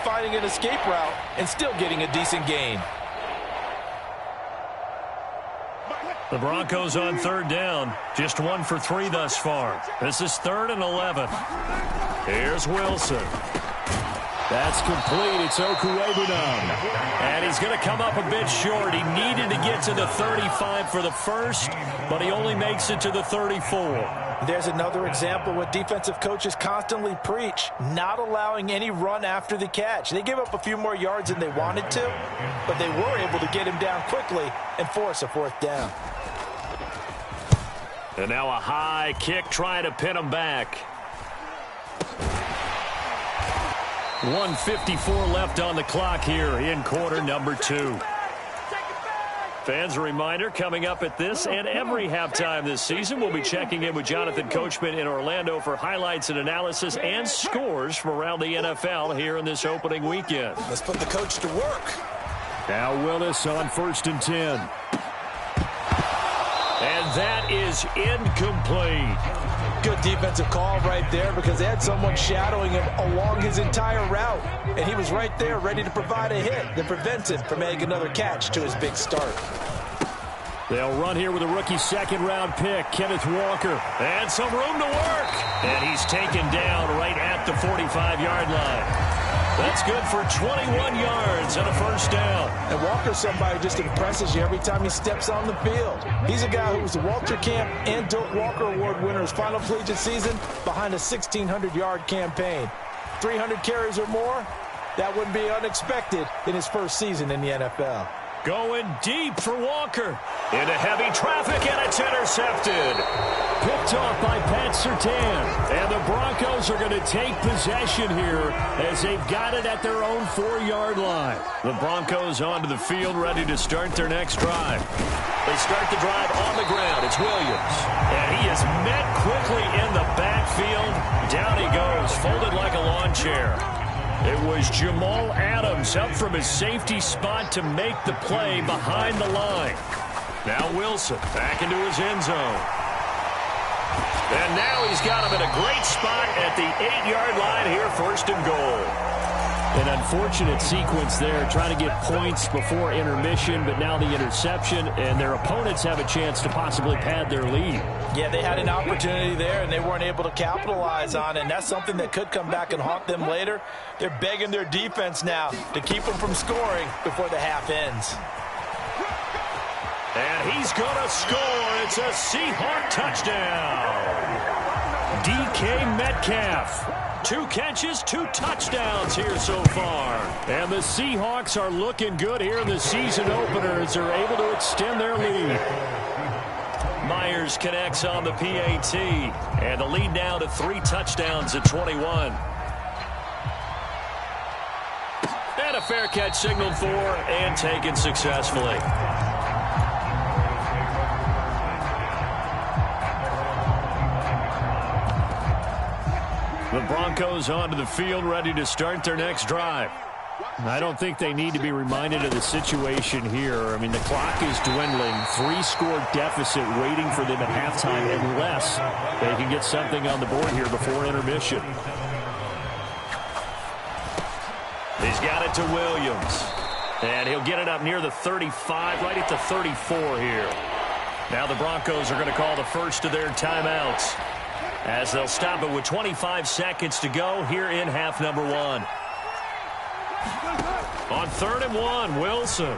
finding an escape route and still getting a decent gain. The Broncos on third down. Just 1 for 3 thus far. This is 3rd and 11. Here's Wilson. That's complete. It's Okuwebunam. And he's going to come up a bit short. He needed to get to the 35 for the first, but he only makes it to the 34. There's another example what defensive coaches constantly preach, not allowing any run after the catch. They gave up a few more yards than they wanted to, but they were able to get him down quickly and force a 4th down. And now a high kick trying to pin him back. 1:54 left on the clock here in quarter number 2. Fans, a reminder, coming up at this and every halftime this season, we'll be checking in with Jonathan Coachman in Orlando for highlights and analysis and scores from around the NFL here in this opening weekend. Let's put the coach to work. Now Willis on 1st and 10. And that is incomplete. Good defensive call right there because they had someone shadowing him along his entire route. And he was right there ready to provide a hit that prevents him from making another catch to his big start. They'll run here with a rookie 2nd-round pick, Kenneth Walker. And some room to work. And he's taken down right at the 45-yard line. That's good for 21 yards and a 1st down. And Walker's somebody who just impresses you every time he steps on the field. He's a guy who was the Walter Camp and Doak Walker Award winner's final collegiate season behind a 1,600-yard campaign. 300 carries or more, that wouldn't be unexpected in his first season in the NFL. Going deep for Walker. Into heavy traffic, and it's intercepted. Picked off by Pat Surtain. And the Broncos are going to take possession here as they've got it at their own 4-yard line. The Broncos onto the field, ready to start their next drive. They start the drive on the ground. It's Williams. And he is met quickly in the backfield. Down he goes, folded like a lawn chair. It was Jamal Adams up from his safety spot to make the play behind the line. Now Wilson back into his end zone. And now he's got him in a great spot at the 8-yard line here, 1st and goal. An unfortunate sequence there, trying to get points before intermission, but now the interception, and their opponents have a chance to possibly pad their lead. Yeah, they had an opportunity there, and they weren't able to capitalize on it, and that's something that could come back and haunt them later. They're begging their defense now to keep them from scoring before the half ends. And he's going to score. It's a Seahawk touchdown. DK Metcalf. 2 catches, 2 touchdowns here so far. And the Seahawks are looking good here in the season opener as they're able to extend their lead. Myers connects on the PAT. And the lead now to 3 touchdowns at 21. And a fair catch signaled for and taken successfully. The Broncos onto the field, ready to start their next drive. I don't think they need to be reminded of the situation here. I mean, the clock is dwindling. 3-score deficit waiting for them at halftime unless they can get something on the board here before intermission. He's got it to Williams. And he'll get it up near the 35, right at the 34 here. Now the Broncos are going to call the first of their timeouts, as they'll stop it with 25 seconds to go here in half number 1. On 3rd and 1, Wilson. And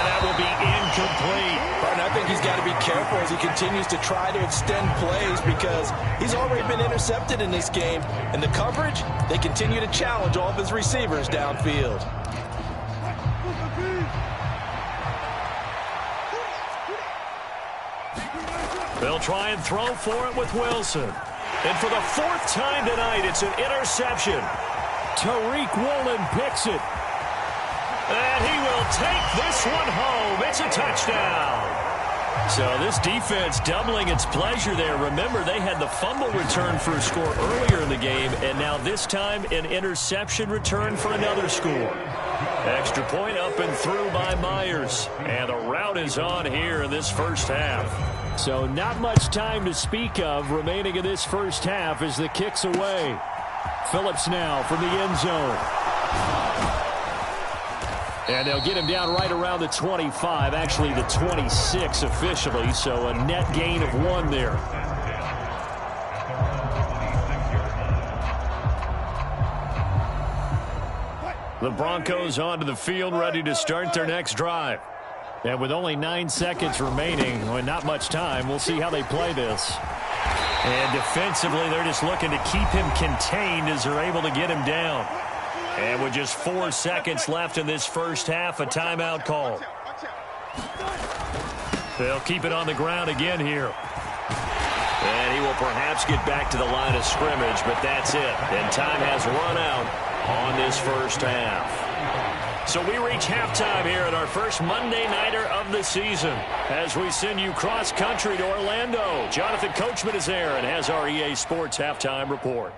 that will be incomplete. And I think he's got to be careful as he continues to try to extend plays because he's already been intercepted in this game. And the coverage, they continue to challenge all of his receivers downfield. They'll try and throw for it with Wilson. And for the 4th time tonight, it's an interception. Tariq Woolen picks it. And he will take this one home. It's a touchdown. So this defense doubling its pleasure there. Remember, they had the fumble return for a score earlier in the game, and now this time an interception return for another score. Extra point up and through by Myers. And the route is on here in this first half. So not much time to speak of remaining in this first half as the kick's away. Phillips now from the end zone. And they'll get him down right around the 25, actually the 26 officially, so a net gain of 1 there. The Broncos onto the field, ready to start their next drive. And with only 9 seconds remaining, well, not much time, we'll see how they play this. And defensively, they're just looking to keep him contained as they're able to get him down. And with just 4 seconds left in this first half, a timeout call. They'll keep it on the ground again here. And he will perhaps get back to the line of scrimmage, but that's it. And time has run out on this first half. So we reach halftime here at our first Monday Nighter of the season as we send you cross-country to Orlando. Jonathan Coachman is there and has our EA Sports Halftime Report.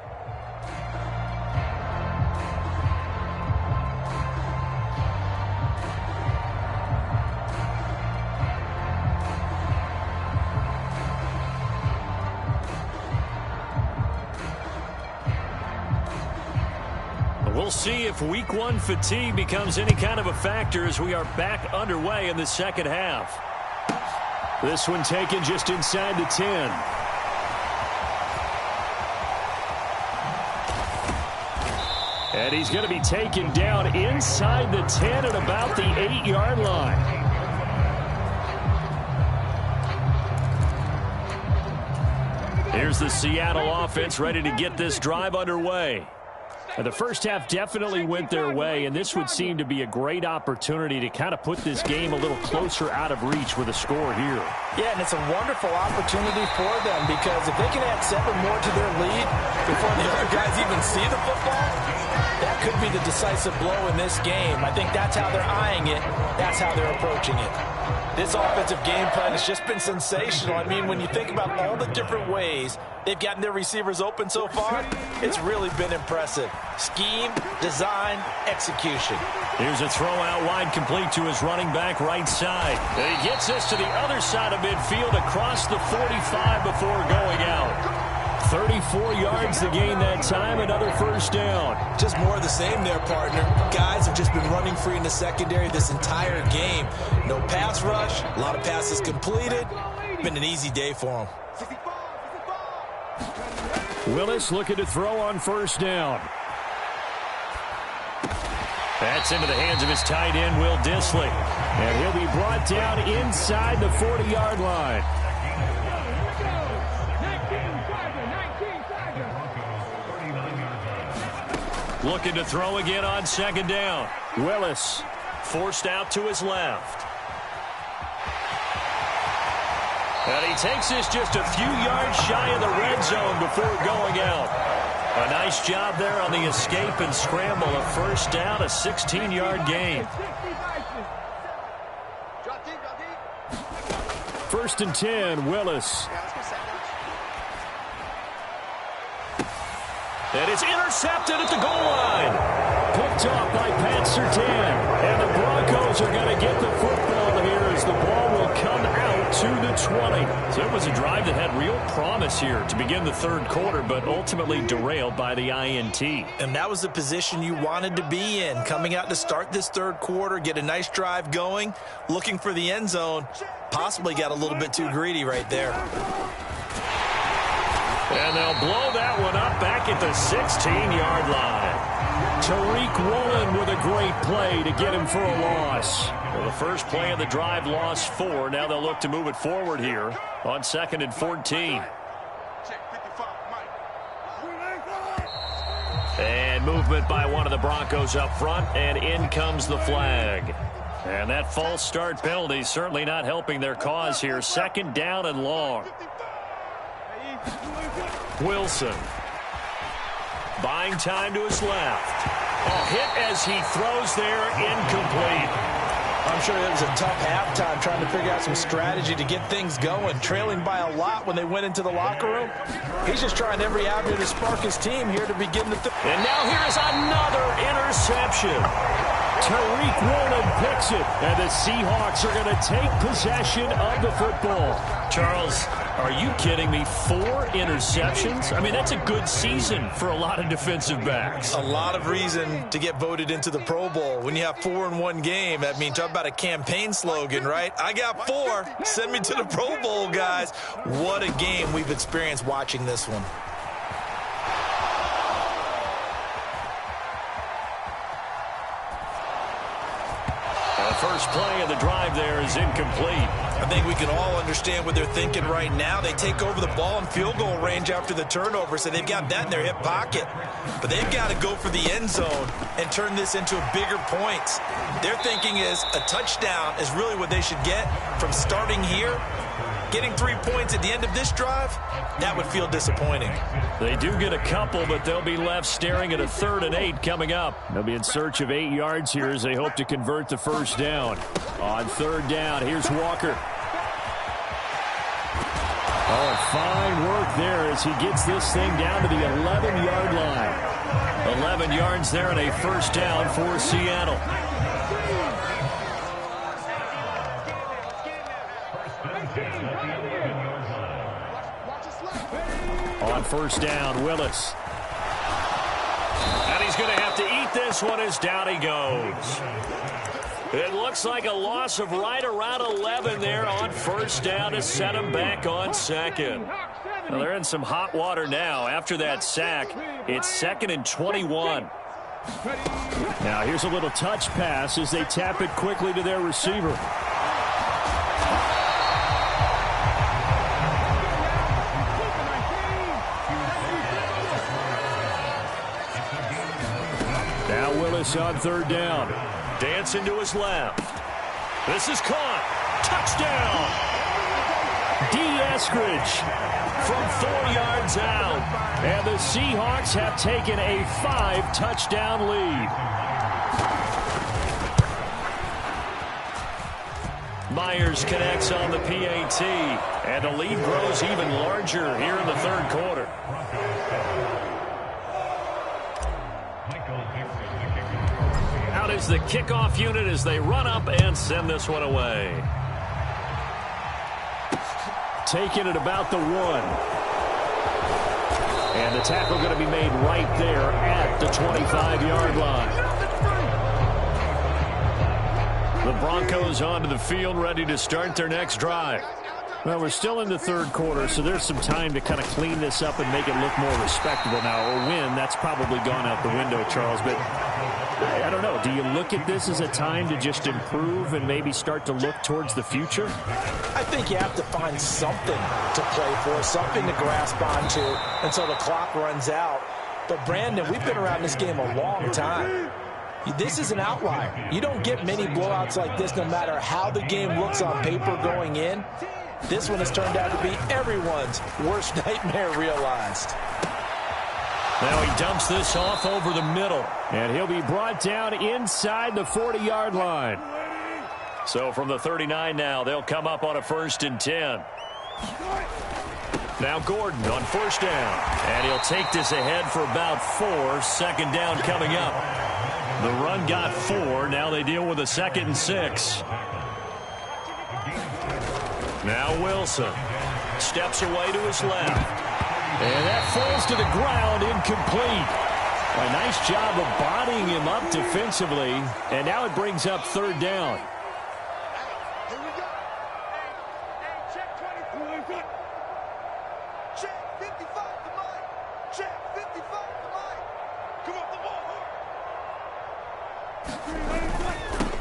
We'll see if Week 1 fatigue becomes any kind of a factor as we are back underway in the second half. This one taken just inside the 10. And he's going to be taken down inside the 10 at about the 8-yard line. Here's the Seattle offense ready to get this drive underway. The first half definitely went their way, and this would seem to be a great opportunity to kind of put this game a little closer out of reach with a score here. Yeah, and it's a wonderful opportunity for them because if they can add 7 more to their lead before the other guys even see the football, that could be the decisive blow in this game. I think that's how they're eyeing it. That's how they're approaching it. This offensive game plan has just been sensational. I mean, when you think about all the different ways they've gotten their receivers open so far, it's really been impressive. Scheme, design, execution. Here's a throw out wide complete to his running back right side. And he gets this to the other side of midfield across the 45 before going out. 34 yards to gain that time, another first down. Just more of the same there, partner. Guys have just been running free in the secondary this entire game. No pass rush, a lot of passes completed. Been an easy day for them. Willis looking to throw on first down. That's into the hands of his tight end, Will Dissly. And he'll be brought down inside the 40-yard line. Looking to throw again on second down. Willis forced out to his left. And he takes this just a few yards shy of the red zone before going out. A nice job there on the escape and scramble. A first down, a 16-yard gain. First and 10, Willis. And it's intercepted at the goal line. Picked off by Pat Surtain. And the Broncos are going to get the football here as the ball will come out to the 20. So it was a drive that had real promise here to begin the third quarter, but ultimately derailed by the INT. And that was the position you wanted to be in. Coming out to start this third quarter, get a nice drive going, looking for the end zone. Possibly got a little bit too greedy right there. And they'll blow that one up back at the 16-yard line. Tariq Woolen with a great play to get him for a loss. Well, the first play of the drive lost 4. Now they'll look to move it forward here on 2nd and 14. And movement by one of the Broncos up front, and in comes the flag. And that false start penalty certainly not helping their cause here. 2nd down and long. Wilson buying time to his left. A hit as he throws there, incomplete. I'm sure it was a tough halftime trying to figure out some strategy to get things going. Trailing by a lot when they went into the locker room. He's just trying every avenue to spark his team here to begin the And now here's another interception. Tariq Woolen picks it, and the Seahawks are going to take possession of the football. Charles, Are you kidding me? 4 interceptions? I mean, that's a good season for a lot of defensive backs. A lot of reason to get voted into the Pro Bowl. When you have 4 in one game, I mean, talk about a campaign slogan, right? I got 4. Send me to the Pro Bowl, guys. What a game we've experienced watching this one. The first play of the drive there is incomplete. I think we can all understand what they're thinking right now. They take over the ball in field goal range after the turnover, so they've got that in their hip pocket. But they've got to go for the end zone and turn this into bigger points. Their thinking is a touchdown is really what they should get from starting here. Getting 3 points at the end of this drive, that would feel disappointing. They do get a couple, but they'll be left staring at a 3rd and 8 coming up. They'll be in search of 8 yards here as they hope to convert the first down. On 3rd down, here's Walker. Oh, fine work there as he gets this thing down to the 11-yard line. 11 yards there and a first down for Seattle. On first down, Willis. And he's going to have to eat this one as down he goes. It looks like a loss of right around 11 there on first down to set him back on 2nd. Well, they're in some hot water now. After that sack, it's 2nd and 21. Now here's a little touch pass as they tap it quickly to their receiver. Now Willis on 3rd down. Dancing to his left. This is caught. Touchdown. D. Eskridge from 4 yards out. And the Seahawks have taken a 5-touchdown lead. Myers connects on the PAT. And the lead grows even larger here in the 3rd quarter. Out is the kickoff unit as they run up and send this one away. Taking it about the 1. And the tackle going to be made right there at the 25-yard line. The Broncos onto the field ready to start their next drive. Well, we're still in the 3rd quarter, so there's some time to kind of clean this up and make it look more respectable now. A win, that's probably gone out the window, Charles. But I don't know. Do you look at this as a time to just improve and maybe start to look towards the future? I think you have to find something to play for, something to grasp onto until the clock runs out. But, Brandon, we've been around this game a long time. This is an outlier. You don't get many blowouts like this no matter how the game looks on paper going in. This one has turned out to be everyone's worst nightmare realized. Now he dumps this off over the middle. And he'll be brought down inside the 40-yard line. So from the 39 now, they'll come up on a 1st and 10. Now Gordon on 1st down. And he'll take this ahead for about 4. 2nd down coming up. The run got 4. Now they deal with a 2nd and 6. Now Wilson steps away to his left. And that falls to the ground, incomplete. A nice job of bodying him up defensively. And now it brings up 3rd down. Here we go. Hey, check 24. Check 55 to Mike. Check 55 to Mike. Come on, the ball.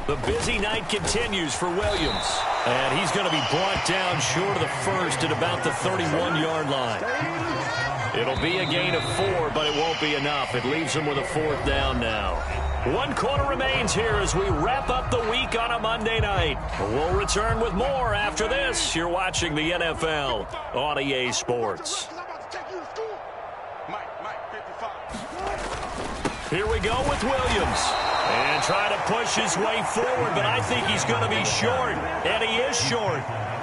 The busy night continues for Williams. And he's going to be brought down short of the 1st at about the 31-yard line. It'll be a gain of 4, but it won't be enough. It leaves him with a 4th down now. 1 quarter remains here as we wrap up the week on a Monday night. We'll return with more after this. You're watching the NFL on EA Sports. Here we go with Williams. And trying to push his way forward, but I think he's going to be short. And he is short.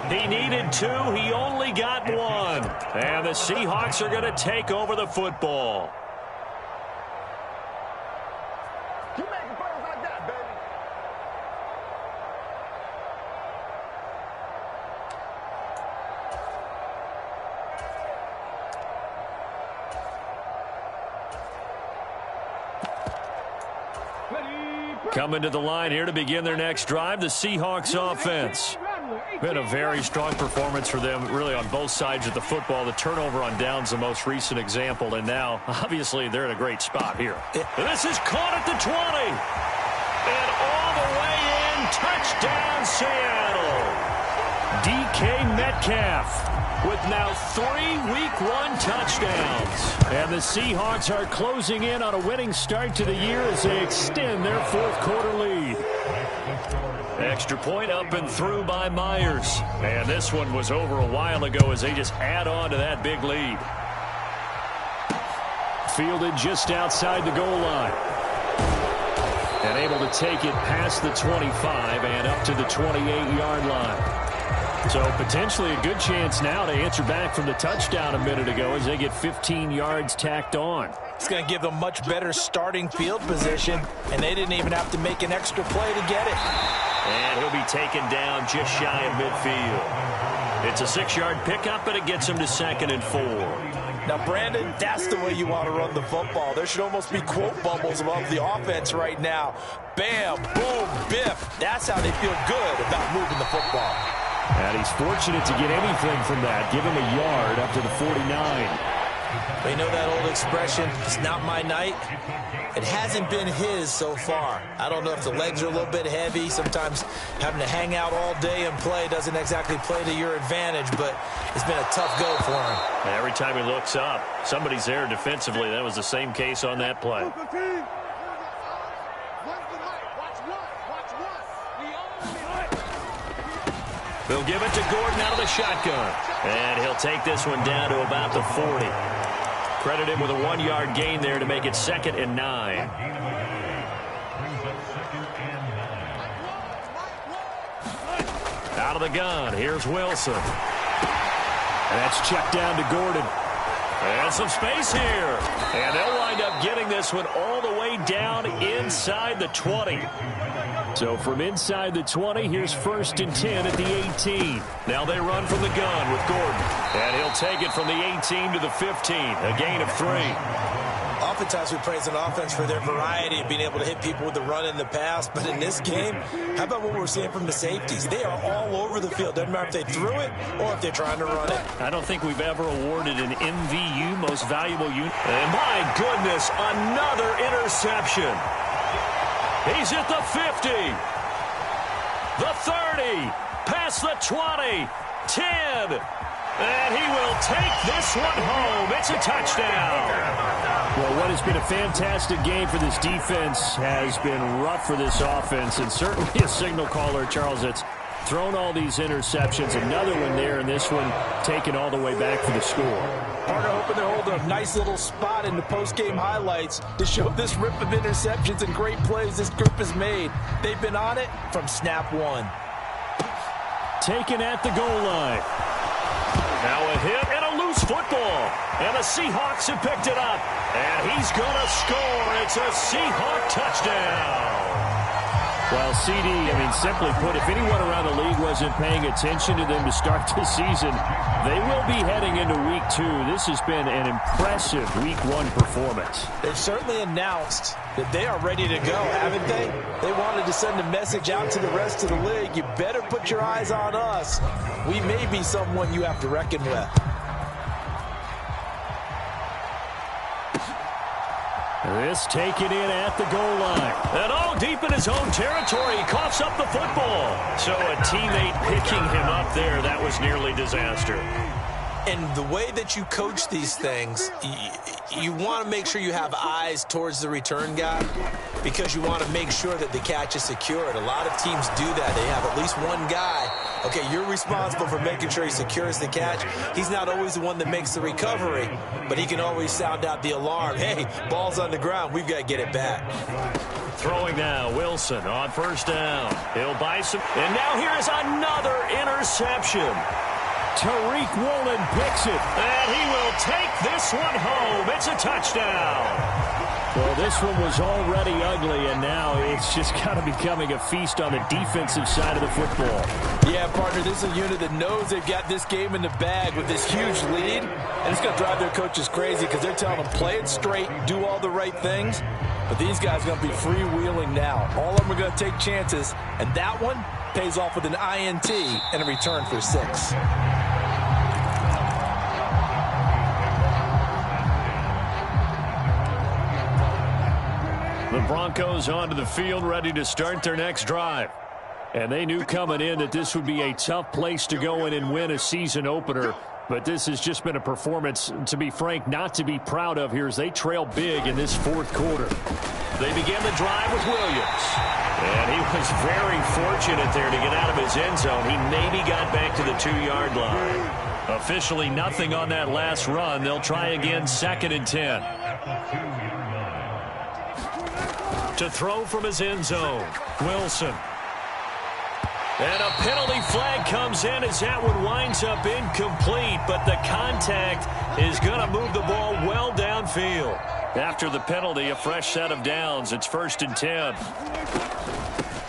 He needed 2. He only got 1. And the Seahawks are going to take over the football. You making plays like that, baby. Coming to the line here to begin their next drive, the Seahawks offense. Been a very strong performance for them, really, on both sides of the football. The turnover on downs, the most recent example, and now, obviously, they're in a great spot here. And this is caught at the 20. And all the way in, touchdown, Seattle. DK Metcalf with now 3 Week 1 touchdowns. And the Seahawks are closing in on a winning start to the year as they extend their fourth quarter lead. Extra point up and through by Myers. And this one was over a while ago as they just add on to that big lead. Fielded just outside the goal line. And able to take it past the 25 and up to the 28-yard line. So potentially a good chance now to answer back from the touchdown a minute ago as they get 15 yards tacked on. It's going to give them much better starting field position, and they didn't even have to make an extra play to get it. And he'll be taken down just shy of midfield. It's a 6-yard pickup, but it gets him to 2nd and 4. Now, Brandon, that's the way you want to run the football. There should almost be quote bubbles above the offense right now. Bam, boom, biff. That's how they feel good about moving the football. And he's fortunate to get anything from that. Give him a yard up to the 49. You know that old expression, it's not my night? It hasn't been his so far. I don't know if the legs are a little bit heavy. Sometimes having to hang out all day and play doesn't exactly play to your advantage, but it's been a tough go for him. And every time he looks up, somebody's there defensively. That was the same case on that play. They'll give it to Gordon out of the shotgun. And he'll take this one down to about the 40. Credit him with a 1-yard gain there to make it 2nd and 9. Out of the gun, here's Wilson. And that's checked down to Gordon. And some space here. And they'll wind up getting this one all the way down inside the 20. So from inside the 20, here's 1st and 10 at the 18. Now they run from the gun with Gordon. And he'll take it from the 18 to the 15. A gain of 3. Oftentimes we praise an offense for their variety of being able to hit people with the run and the pass. But in this game, how about what we're seeing from the safeties? They are all over the field. Doesn't matter if they threw it or if they're trying to run it. I don't think we've ever awarded an MVU, most valuable unit. And my goodness, another interception. He's at the 50, the 30, past the 20, 10, and he will take this one home. It's a touchdown. Well, what has been a fantastic game for this defense has been rough for this offense, and certainly a signal caller, Charles, that's thrown all these interceptions. Another one there, and this one taken all the way back for the score. Partner hoping they're holding a nice little spot in the post-game highlights to show this rip of interceptions and great plays this group has made. They've been on it from snap one. Taken at the goal line. Now a hit and a loose football. And the Seahawks have picked it up. And he's going to score. It's a Seahawk touchdown. Well, CD, simply put, if anyone around the league wasn't paying attention to them to start this season, they will be heading into Week 2. This has been an impressive Week 1 performance. They've certainly announced that they are ready to go, haven't they? They wanted to send a message out to the rest of the league. You better put your eyes on us. We may be someone you have to reckon with. This taken in at the goal line. And all deep in his own territory, he coughs up the football. So a teammate picking him up there, that was nearly disaster. And the way that you coach these things, you want to make sure you have eyes towards the return guy because you want to make sure that the catch is secured. A lot of teams do that. They have at least one guy. Okay, you're responsible for making sure he secures the catch. He's not always the one that makes the recovery, but he can always sound out the alarm. Hey, ball's on the ground. We've got to get it back. Throwing now, Wilson on 1st down. He'll buy some. And now here is another interception. Tariq Woolen picks it. And he will take this one home. It's a touchdown. Well, this one was already ugly, and now it's just kind of becoming a feast on the defensive side of the football. Yeah, partner, this is a unit that knows they've got this game in the bag with this huge lead, and it's going to drive their coaches crazy because they're telling them play it straight, do all the right things. But these guys are going to be freewheeling now. All of them are going to take chances, and that one pays off with an INT and a return for 6. The Broncos onto the field, ready to start their next drive. And they knew coming in that this would be a tough place to go in and win a season opener. But this has just been a performance, to be frank, not to be proud of here as they trail big in this fourth quarter. They began the drive with Williams. And he was very fortunate there to get out of his end zone. He maybe got back to the 2-yard line. Officially nothing on that last run. They'll try again, 2nd and 10. To throw from his end zone, Wilson. And a penalty flag comes in as that one winds up incomplete, but the contact is going to move the ball well downfield. After the penalty, a fresh set of downs. It's 1st and 10.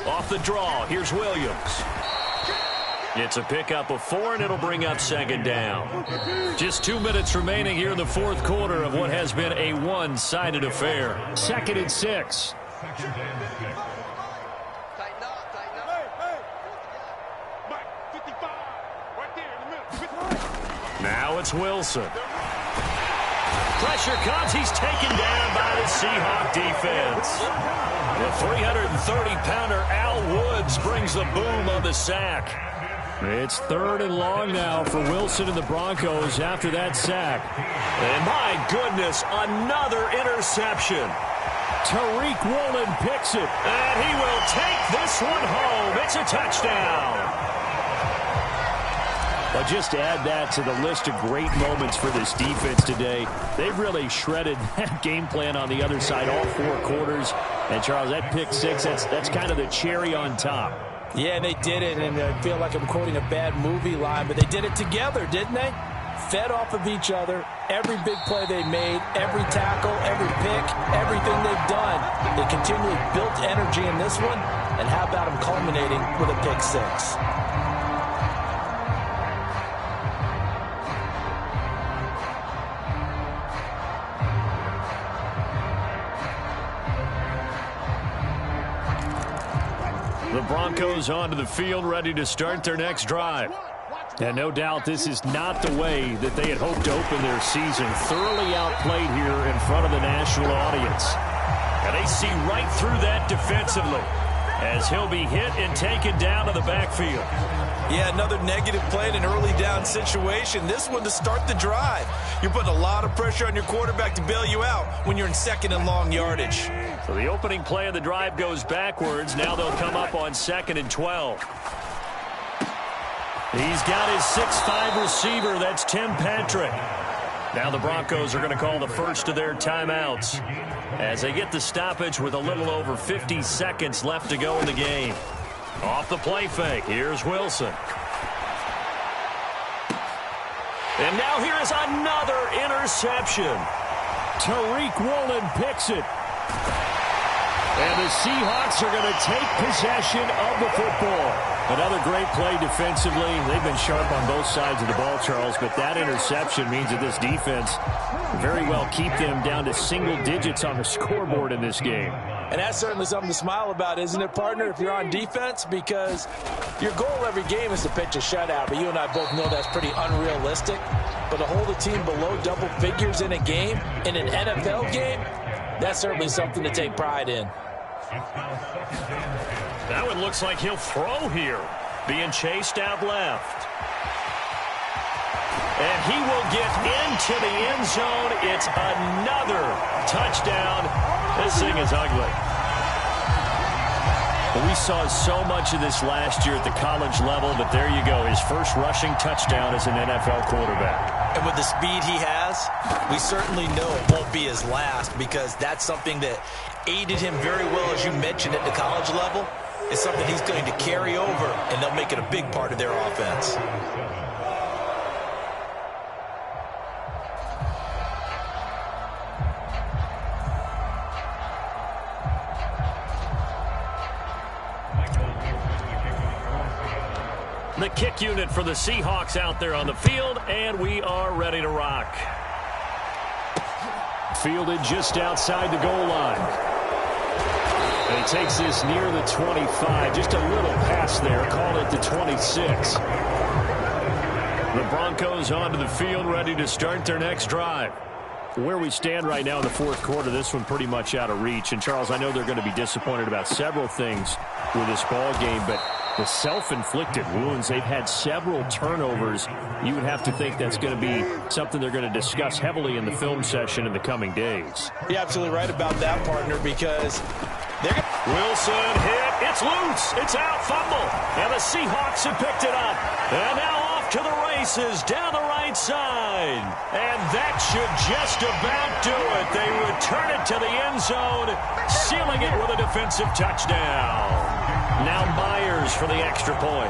Off the draw, here's Williams. It's a pickup of 4, and it'll bring up 2nd down. Just 2 minutes remaining here in the fourth quarter of what has been a one-sided affair. 2nd and 6. Now it's Wilson. Pressure comes. He's taken down by the Seahawk defense. The 330-pounder Al Woods brings the boom on the sack. It's 3rd and long now for Wilson and the Broncos after that sack. And my goodness, another interception. Tariq Woolen picks it. And he will take this one home. It's a touchdown. Well, just to add that to the list of great moments for this defense today, they've really shredded that game plan on the other side all 4 quarters. And, Charles, that pick 6, that's kind of the cherry on top. Yeah, they did it, and I feel like I'm quoting a bad movie line, but they did it together, didn't they? Fed off of each other, every big play they made, every tackle, every pick, everything they've done. They continually built energy in this one, and how about them culminating with a pick 6? The Broncos onto the field, ready to start their next drive. And no doubt this is not the way that they had hoped to open their season. Thoroughly outplayed here in front of the national audience. And they see right through that defensively as he'll be hit and taken down to the backfield. Yeah, another negative play in an early down situation. This one to start the drive. You're putting a lot of pressure on your quarterback to bail you out when you're in 2nd and long yardage. So the opening play of the drive goes backwards. Now they'll come up on 2nd and 12. He's got his 6'5" receiver. That's Tim Patrick. Now the Broncos are going to call the first of their timeouts as they get the stoppage with a little over 50 seconds left to go in the game. Off the play fake, here's Wilson. And now here is another interception. Tariq Woolen picks it. And the Seahawks are going to take possession of the football. Another great play defensively. They've been sharp on both sides of the ball, Charles, but that interception means that this defense very well keep them down to single digits on the scoreboard in this game. And that's certainly something to smile about, isn't it, partner, if you're on defense? Because your goal every game is to pitch a shutout, but you and I both know that's pretty unrealistic. But to hold a team below double figures in a game, in an NFL game, that's certainly something to take pride in. That one looks like he'll throw here. Being chased out left. And he will get into the end zone. It's another touchdown. This thing is ugly. Well, we saw so much of this last year at the college level, but there you go. His first rushing touchdown as an NFL quarterback. And with the speed he has, we certainly know it won't be his last, because that's something that aided him very well, as you mentioned, at the college level. It's something he's going to carry over, and they'll make it a big part of their offense. The kick unit for the Seahawks out there on the field, and we are ready to rock. Fielded just outside the goal line. And he takes this near the 25. Just a little pass there. Call it the 26. The Broncos onto the field, ready to start their next drive. Where we stand right now in the fourth quarter, this one pretty much out of reach. And, Charles, I know they're going to be disappointed about several things with this ball game, but the self-inflicted wounds, they've had several turnovers. You would have to think that's going to be something they're going to discuss heavily in the film session in the coming days. You're absolutely right about that, partner, because they're going to... Wilson hit. It's loose. It's out. Fumble. And the Seahawks have picked it up. And now off to the races down the right side. And that should just about do it. They return it to the end zone, sealing it with a defensive touchdown. Now Myers for the extra point.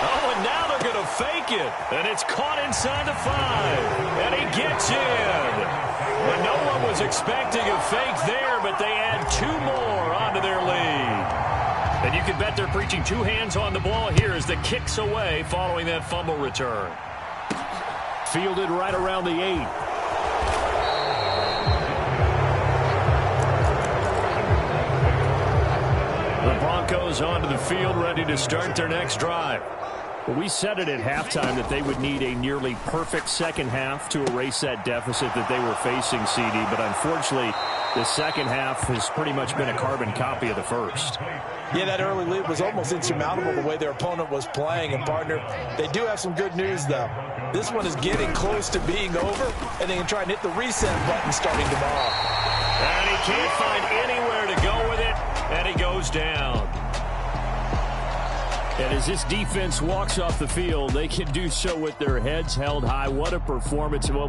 Oh, and now they're going to fake it. And it's caught inside the 5. And he gets in. But no one was expecting a fake there, but they add 2 more onto their lead. And you can bet they're preaching 2 hands on the ball here as the kick's away following that fumble return. Fielded right around the 8. The Broncos onto the field, ready to start their next drive. We said it at halftime that they would need a nearly perfect second half to erase that deficit that they were facing, CD, but unfortunately, the second half has pretty much been a carbon copy of the first. Yeah, that early lead was almost insurmountable the way their opponent was playing. And, partner, they do have some good news, though. This one is getting close to being over, and they can try and hit the reset button starting tomorrow. And he can't find anywhere to go with it, and he goes down. And as this defense walks off the field, they can do so with their heads held high. What a performance. Well,